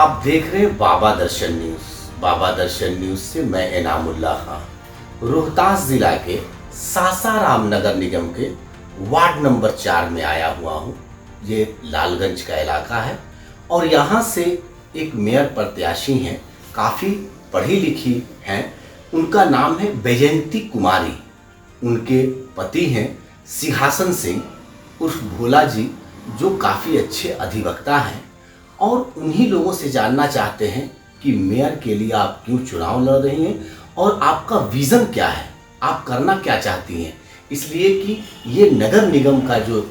आप देख रहे हैं बाबा दर्शन न्यूज़। बाबा दर्शन न्यूज़ से मैं इनामुल्लाह खां रोहतास ज़िला के सासाराम नगर निगम के वार्ड नंबर 4 में आया हुआ हूँ। ये लालगंज का इलाका है और यहाँ से एक मेयर प्रत्याशी हैं, काफ़ी पढ़ी लिखी हैं। उनका नाम है बैजयंती कुमारी। उनके पति हैं सिंहासन सिंह उर्फ भोला जी, जो काफ़ी अच्छे अधिवक्ता हैं। और उन्हीं लोगों से जानना चाहते हैं कि मेयर के लिए आप क्यों चुनाव लड़ रही हैं और आपका विज़न क्या है, आप करना क्या चाहती हैं। इसलिए कि ये नगर निगम का जो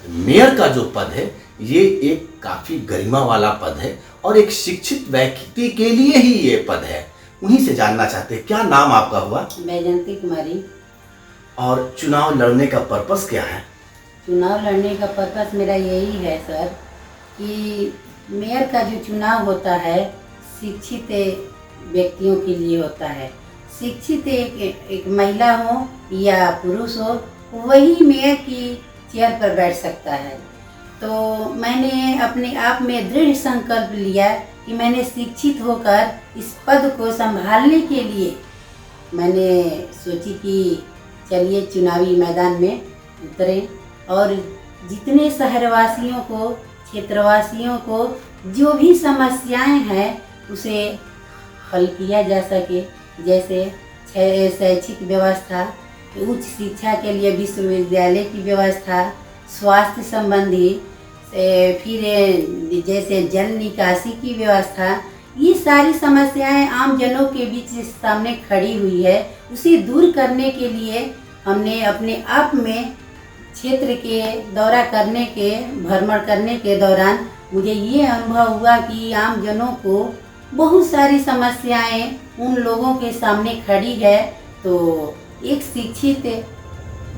मेयर का जो पद है, ये एक काफ़ी गरिमा वाला पद है और एक शिक्षित व्यक्ति के लिए ही ये पद है। उन्हीं से जानना चाहते हैं। क्या नाम आपका हुआ? बैजयंती कुमारी। और चुनाव लड़ने का पर्पस क्या है? चुनाव लड़ने का पर्पस मेरा यही है सर कि मेयर का जो चुनाव होता है शिक्षित व्यक्तियों के लिए होता है। शिक्षित एक महिला हो या पुरुष हो, वही मेयर की चेयर पर बैठ सकता है। तो मैंने अपने आप में दृढ़ संकल्प लिया कि मैंने शिक्षित होकर इस पद को संभालने के लिए मैंने सोची कि चलिए चुनावी मैदान में उतरें और जितने शहरवासियों को, क्षेत्रवासियों को जो भी समस्याएं हैं उसे हल किया जा सके। जैसे शैक्षिक व्यवस्था, उच्च शिक्षा के लिए विश्वविद्यालय की व्यवस्था, स्वास्थ्य संबंधी, फिर जैसे जल निकासी की व्यवस्था, ये सारी समस्याएं आम जनों के बीच सामने खड़ी हुई है। उसे दूर करने के लिए हमने अपने आप में क्षेत्र के दौरा करने के, भ्रमण करने के दौरान मुझे ये अनुभव हुआ कि आम जनों को बहुत सारी समस्याएं उन लोगों के सामने खड़ी है, तो एक शिक्षित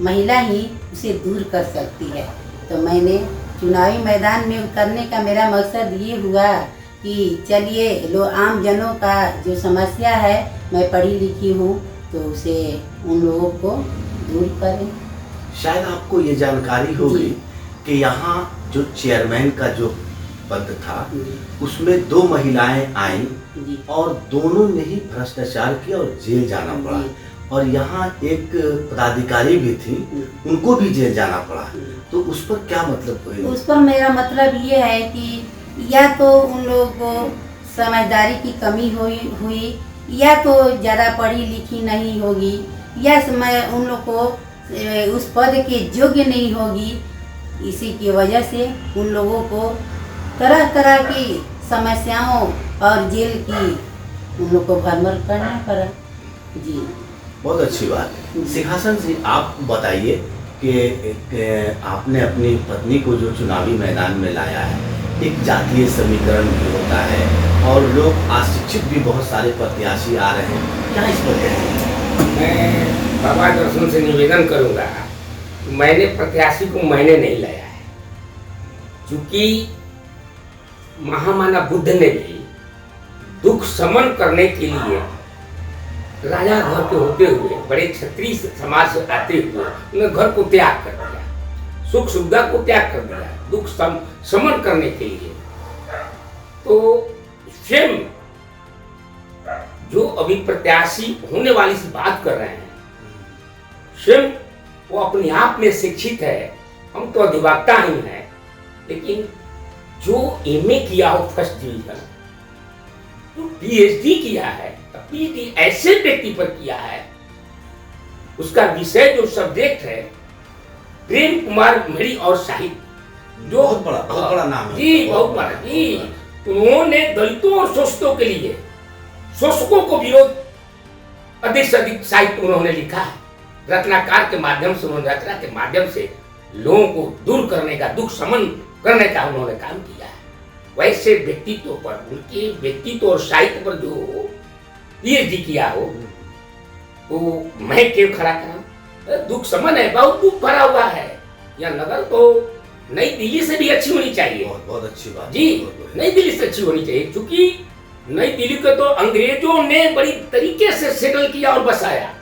महिला ही उसे दूर कर सकती है। तो मैंने चुनावी मैदान में उतरने का मेरा मकसद ये हुआ कि चलिए आम जनों का जो समस्या है, मैं पढ़ी लिखी हूँ, तो उसे उन लोगों को दूर करें। शायद आपको ये जानकारी होगी कि यहाँ जो चेयरमैन का जो पद था उसमें 2 महिलाएं आईं और दोनों ने ही भ्रष्टाचार किया और जेल जाना पड़ा। और यहाँ एक पदाधिकारी भी थी, उनको भी जेल जाना पड़ा। तो उस पर क्या मतलब? उस पर मेरा मतलब ये है कि या तो उन लोगों को समझदारी की कमी हुई या तो ज़्यादा पढ़ी लिखी नहीं होगी, या समय उन लोग को उस पद के योग्य नहीं होगी। इसी की वजह से उन लोगों को तरह तरह की समस्याओं और जेल की उन लोग को भ्रमण करना पड़ा। जी, बहुत अच्छी बात है। सिंहासन जी, आप बताइए कि आपने अपनी पत्नी को जो चुनावी मैदान में लाया है, एक जातीय समीकरण भी होता है और लोग अशिक्षित भी बहुत सारे प्रत्याशी आ रहे हैं, क्या इस पर कहेंगे? मैं बाबा दर्शन से निवेदन करूंगा, मैंने प्रत्याशी को मैंने नहीं लाया है, क्योंकि महामानव बुद्ध ने भी दुख शमन करने के लिए राजा घर के होते हुए, बड़े क्षत्रिय समाज से आते हुए उन्होंने घर को त्याग कर दिया, सुख सुविधा को त्याग कर दिया दुख शमन करने के लिए। तो स्वयं जो अभी प्रत्याशी होने वाली से बात कर रहे हैं, स्वयं वो अपने आप में शिक्षित है। हम तो अधिवक्ता ही हैं, लेकिन जो एमए किया हो फर्स्ट डिवीजन, जो पीएचडी किया है, पीएचडी ऐसे व्यक्ति पर किया है, उसका विषय जो सब्जेक्ट है प्रेम कुमार मेरी और साहित्य, जो बहुत बड़ा नाम है जी, बहुत बड़ा जी। उन्होंने दलितों और शोषितों के लिए, शोषकों को विरोध अधिक से अधिक साहित्य उन्होंने लिखा है। रचनाकार के माध्यम से, उन्होंने रचना के माध्यम से लोगों को दूर करने का, दुख शमन करने का उन्होंने काम किया है। वैसे व्यक्तित्व पर, उनके व्यक्तित्व और साहित्य पर जो पीएचडी किया हो, तो मैं क्यों खड़ा करा? दुख शमन है, बहुत दुख भरा हुआ है। यह नगर तो नई दिल्ली से भी अच्छी होनी चाहिए। बहुत अच्छी बात जी, नई दिल्ली से अच्छी होनी चाहिए, क्योंकि नई दिल्ली को तो अंग्रेजों ने बड़ी तरीके से सेटल किया और बसाया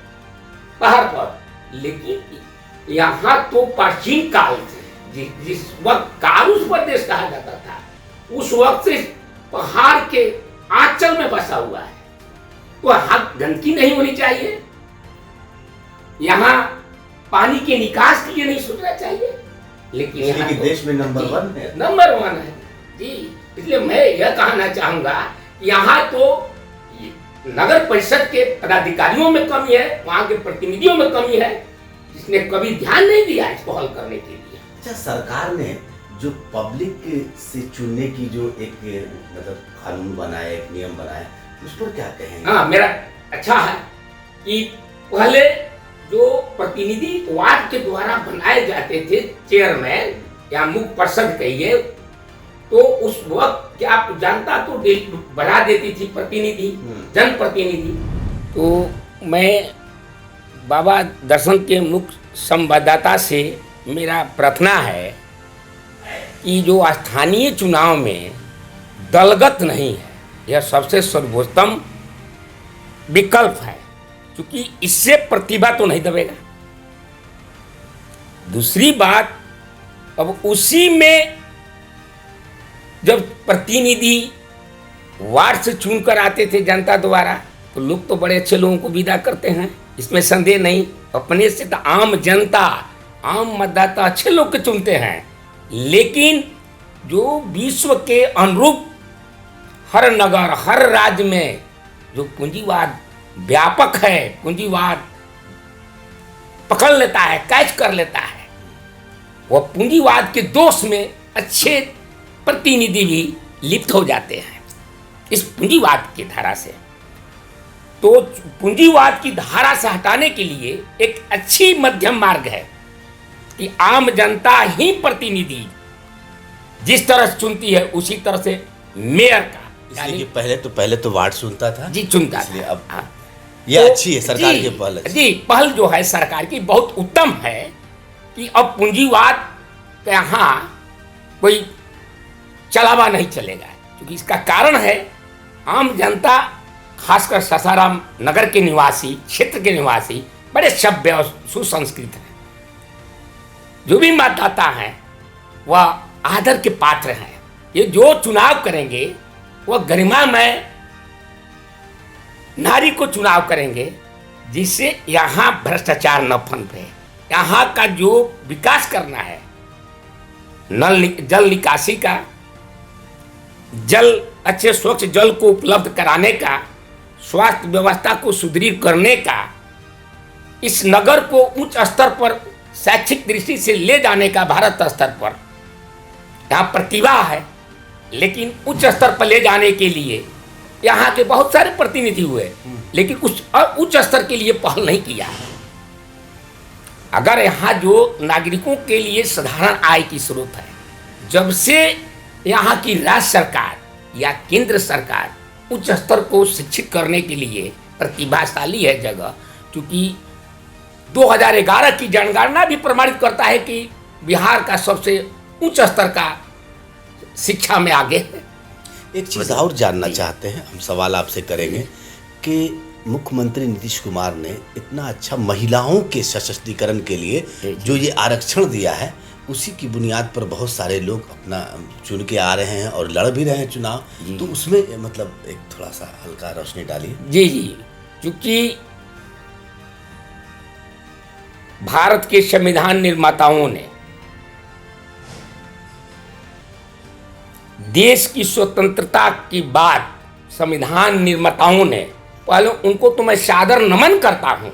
पहाड़ पर, लेकिन यहाँ तो प्राचीन काल से जिस वक्त कारूस प्रदेश कहा जाता था, उस वक्त से पहाड़ के आंचल में बसा हुआ है, तो हक गंदगी नहीं होनी चाहिए, यहाँ पानी के निकास के लिए नहीं सोचना चाहिए। लेकिन इसलिए यहाँ कि तो देश में नंबर जी, 1 है। नंबर 1 है जी। इसलिए मैं यह कहना चाहूंगा, यहाँ तो नगर परिषद के पदाधिकारियों में कमी है, वहाँ के प्रतिनिधियों में कमी है, जिसने कभी ध्यान नहीं दिया इसको हल करने के लिए। अच्छा, सरकार ने जो पब्लिक से चुनने की जो एक मतलब कानून बनाया, एक नियम बनाया, उस पर क्या कहेंगे? हाँ, मेरा अच्छा है कि पहले जो प्रतिनिधि वार्ड के द्वारा बनाए जाते थे, चेयरमैन या मुख्य पार्षद कहिए, तो उस वक्त क्या आप जानता तो बढ़ा देती थी प्रतिनिधि, जनप्रतिनिधि। तो मैं बाबा दर्शन के मुख्य संवाददाता से मेरा प्रार्थना है कि जो स्थानीय चुनाव में दलगत नहीं है, यह सबसे सर्वोत्तम विकल्प है, क्योंकि इससे प्रतिभा तो नहीं दबेगा। दूसरी बात, अब उसी में जब प्रतिनिधि वार्ड से चुनकर आते थे जनता द्वारा, तो लोग तो बड़े अच्छे लोगों को विदा करते हैं, इसमें संदेह नहीं। अपने से तो आम जनता, आम मतदाता अच्छे लोग के चुनते हैं, लेकिन जो विश्व के अनुरूप हर नगर, हर राज्य में जो पूंजीवाद व्यापक है, पूंजीवाद पकड़ लेता है, कैच कर लेता है, वह पूंजीवाद के दोष में अच्छे प्रतिनिधि भी लिप्त हो जाते हैं इस पूंजीवाद की धारा से। तो पूंजीवाद की धारा से हटाने के लिए एक अच्छी मध्यम मार्ग है कि आम जनता ही प्रतिनिधि जिस तरह से चुनती है, उसी तरह से मेयर का, इसलिए कि पहले तो वार्ड सुनता था जी, चुनता इसलिए था। अब हाँ। ये तो अच्छी है सरकार की पहल। जी, पहल जो है सरकार की बहुत उत्तम है कि अब पूंजीवाद के यहाँ कोई चलावा नहीं चलेगा, क्योंकि इसका कारण है आम जनता, खासकर सासाराम नगर के निवासी, क्षेत्र के निवासी बड़े सभ्य और सुसंस्कृत हैं। जो भी मतदाता हैं वह आदर के पात्र हैं। ये जो चुनाव करेंगे वह गरिमामय नारी को चुनाव करेंगे, जिससे यहाँ भ्रष्टाचार न पनपे। यहाँ का जो विकास करना है, जल निकासी का, जल अच्छे स्वच्छ जल को उपलब्ध कराने का, स्वास्थ्य व्यवस्था को सुदृढ़ करने का, इस नगर को उच्च स्तर पर शैक्षिक दृष्टि से ले जाने का, भारत स्तर पर यहाँ प्रतिभा है, लेकिन उच्च स्तर पर ले जाने के लिए यहाँ के बहुत सारे प्रतिनिधि हुए, लेकिन उच्च स्तर के लिए पहल नहीं किया। अगर यहाँ जो नागरिकों के लिए साधारण आय की स्रोत है, जब से यहाँ की राज्य सरकार या केंद्र सरकार उच्च स्तर को शिक्षित करने के लिए प्रतिभाशाली है जगह, क्योंकि 2011 की जनगणना भी प्रमाणित करता है कि बिहार का सबसे उच्च स्तर का शिक्षा में आगे है। एक चीज़ और जानना चाहते हैं, हम सवाल आपसे करेंगे कि मुख्यमंत्री नीतीश कुमार ने इतना अच्छा महिलाओं के सशक्तिकरण के लिए जो ये आरक्षण दिया है, उसी की बुनियाद पर बहुत सारे लोग अपना चुन के आ रहे हैं और लड़ भी रहे हैं चुनाव, तो उसमें मतलब एक थोड़ा सा हल्का रोशनी डालिए। जी जी, क्योंकि भारत के संविधान निर्माताओं ने देश की स्वतंत्रता की बात, संविधान निर्माताओं ने, पहले उनको तो मैं सादर नमन करता हूं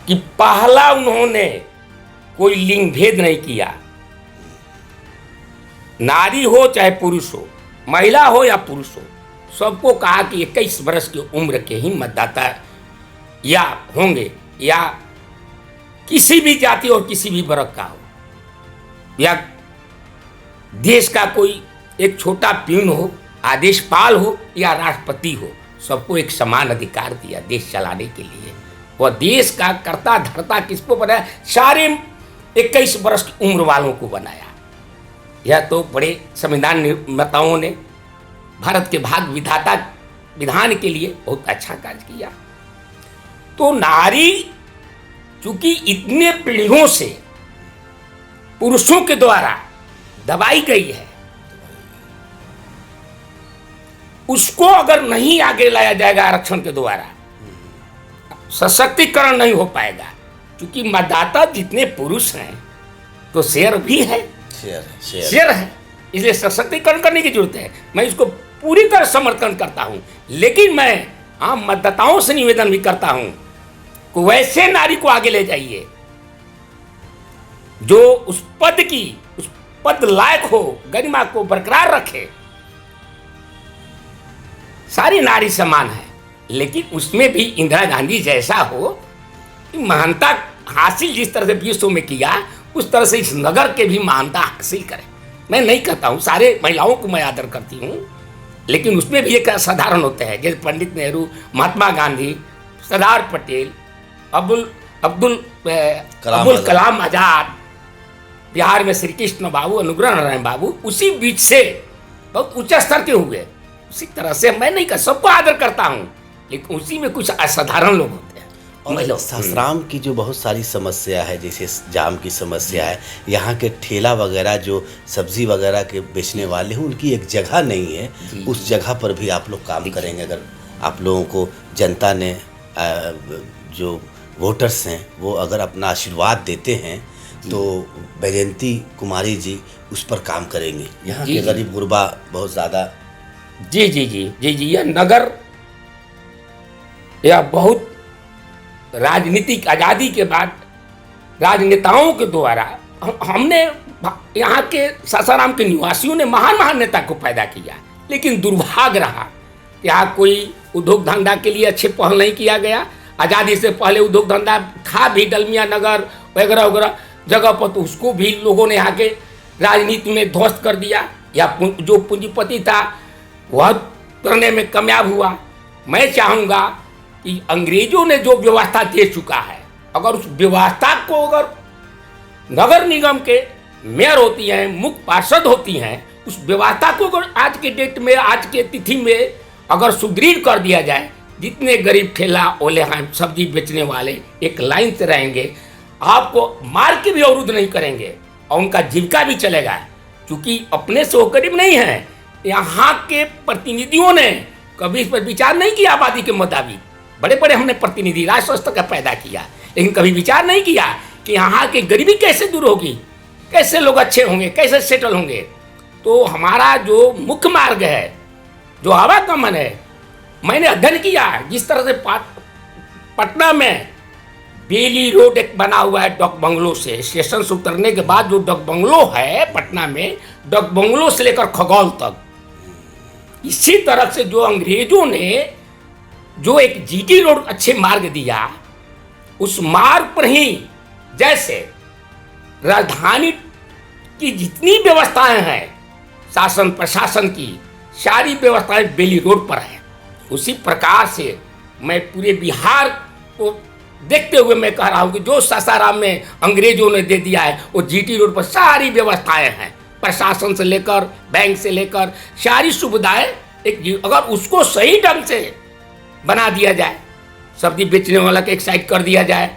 कि पहला उन्होंने कोई लिंग भेद नहीं किया। नारी हो चाहे पुरुष हो, महिला हो या पुरुष हो, सबको कहा कि 21 वर्ष की उम्र के ही मतदाता या होंगे, या किसी भी जाति और किसी भी वर्ग का हो, या देश का कोई एक छोटा पीन हो, आदेशपाल हो या राष्ट्रपति हो, सबको एक समान अधिकार दिया देश चलाने के लिए। वह देश का कर्ता धर्ता किसको बनाया? सारे 21 वर्ष की उम्र वालों को बनाया। यह तो बड़े संविधान निर्माताओं ने भारत के भाग विधाता विधान के लिए बहुत अच्छा कार्य किया। तो नारी चूंकि इतने पीढ़ियों से पुरुषों के द्वारा दबाई गई है, उसको अगर नहीं आगे लाया जाएगा आरक्षण के द्वारा, सशक्तिकरण नहीं हो पाएगा। क्योंकि मतदाता जितने पुरुष हैं तो शेर भी है, शेर है, इसलिए सशक्तिकरण करने की जरूरत है। मैं इसको पूरी तरह समर्थन करता हूं, लेकिन मैं आम मतदाताओं से निवेदन भी करता हूं कि वैसे नारी को आगे ले जाइए जो उस पद लायक हो, गरिमा को बरकरार रखे। सारी नारी समान है, लेकिन उसमें भी इंदिरा गांधी जैसा हो कि महानता हासिल जिस तरह से विश्व में किया, उस तरह से इस नगर के भी महानता हासिल करे। मैं नहीं कहता हूँ, सारे महिलाओं को मैं आदर करती हूँ, लेकिन उसमें भी एक असाधारण होते हैं, जैसे पंडित नेहरू, महात्मा गांधी, सरदार पटेल, अब्दुल कलाम आजाद, बिहार में श्री कृष्ण बाबू, अनुग्रह नारायण बाबू, उसी बीच से बहुत ऊंचे स्तर के हुए। उसी तरह से मैं नहीं कर, सबको आदर करता हूँ, लेकिन उसी में कुछ असाधारण लोग होते हैं। और सासाराम की जो बहुत सारी समस्या है, जैसे जाम की समस्या है, यहाँ के ठेला वगैरह जो सब्जी वगैरह के बेचने वाले हैं, उनकी एक जगह नहीं है। उस जगह पर भी आप लोग काम करेंगे? अगर आप लोगों को जनता ने जो वोटर्स हैं वो अगर अपना आशीर्वाद देते हैं तो बैजयंती कुमारी जी उस पर काम करेंगे। यहाँ के गरीब गुरबा बहुत ज़्यादा। जी जी जी जी जी यह नगर, यह बहुत राजनीतिक आज़ादी के बाद राजनेताओं के द्वारा हमने यहाँ के सासाराम के निवासियों ने महान नेता को पैदा किया, लेकिन दुर्भाग्य रहा यहाँ कोई उद्योग धंधा के लिए अच्छे पहल नहीं किया गया। आज़ादी से पहले उद्योग धंधा था भी, डलमिया नगर वगैरह वगैरह जगह पर, तो उसको भी लोगों ने यहाँ के राजनीति में ध्वस्त कर दिया, या जो पूंजीपति था वह करने में कामयाब हुआ। मैं चाहूँगा कि अंग्रेजों ने जो व्यवस्था दे चुका है, अगर उस व्यवस्था को अगर नगर निगम के मेयर होती हैं, मुख्य पार्षद होती हैं, उस व्यवस्था को अगर आज के डेट में, आज के तिथि में अगर सुदृढ़ कर दिया जाए, जितने गरीब ठेला ओले हैं, सब्जी बेचने वाले एक लाइन से रहेंगे, आपको मार के भी अवरुद्ध नहीं करेंगे और उनका जीविका भी चलेगा। क्योंकि अपने से वो गरीब नहीं है, यहाँ के प्रतिनिधियों ने कभी इस पर विचार नहीं किया। आबादी के मुताबिक बड़े बड़े हमने प्रतिनिधि राष्ट्र स्तर का पैदा किया, लेकिन कभी विचार नहीं किया कि यहाँ की गरीबी कैसे दूर होगी, कैसे लोग अच्छे होंगे, कैसे सेटल होंगे। तो हमारा जो मुख्य मार्ग है, जो आवागमन है, मैंने अध्ययन किया जिस तरह से पटना में बेली रोड एक बना हुआ है डॉक बंगलो से, स्टेशन से उतरने के बाद जो डॉक बंगलो है पटना में, डॉक बंगलो से लेकर खगौल तक, इसी तरह से जो अंग्रेजों ने जो एक जीटी रोड अच्छे मार्ग दिया, उस मार्ग पर ही जैसे राजधानी की जितनी व्यवस्थाएं हैं, शासन प्रशासन की सारी व्यवस्थाएं बेली रोड पर है। उसी प्रकार से मैं पूरे बिहार को देखते हुए मैं कह रहा हूँ कि जो सासाराम में अंग्रेजों ने दे दिया है, वो जीटी रोड पर सारी व्यवस्थाएं हैं, प्रशासन से लेकर बैंक से लेकर सारी सुविधाएं। अगर उसको सही ढंग से बना दिया जाए, सब्जी बेचने वाला को एक साइड कर दिया जाए,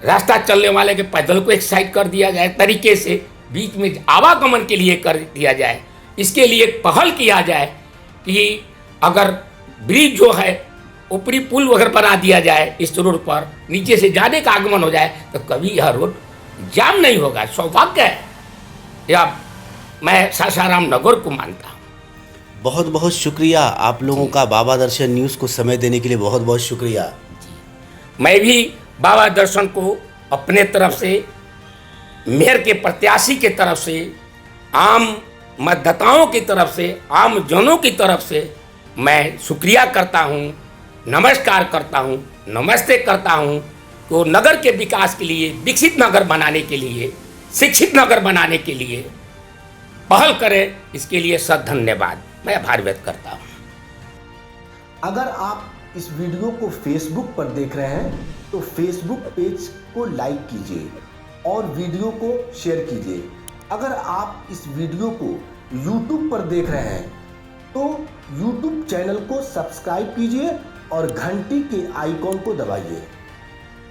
रास्ता चलने वाले के पैदल को एक साइड कर दिया जाए, तरीके से बीच में आवागमन के लिए कर दिया जाए, इसके लिए पहल किया जाए कि अगर ब्रिज जो है ऊपरी पुल वगैरह बना दिया जाए, इस रोड पर नीचे से जाने का आगमन हो जाए, तो कभी यह रोड जाम नहीं होगा। सौभाग्य है या मैं सासाराम नगर को मानता हूँ। बहुत बहुत शुक्रिया आप लोगों का, बाबा दर्शन न्यूज़ को समय देने के लिए बहुत बहुत शुक्रिया। मैं भी बाबा दर्शन को अपने तरफ से, मेयर के प्रत्याशी के तरफ से, आम मतदाताओं की तरफ से, आम जनों की तरफ से मैं शुक्रिया करता हूँ, नमस्कार करता हूँ, नमस्ते करता हूँ। तो नगर के विकास के लिए, विकसित नगर बनाने के लिए, शिक्षित नगर बनाने के लिए पहल करें, इसके लिए सद धन्यवाद मैं आभार व्यक्त करता हूँ। अगर आप इस वीडियो को फेसबुक पर देख रहे हैं तो फेसबुक पेज को लाइक कीजिए और वीडियो को शेयर कीजिए। अगर आप इस वीडियो को यूट्यूब पर देख रहे हैं तो यूट्यूब चैनल को सब्सक्राइब कीजिए और घंटी के आइकॉन को दबाइए।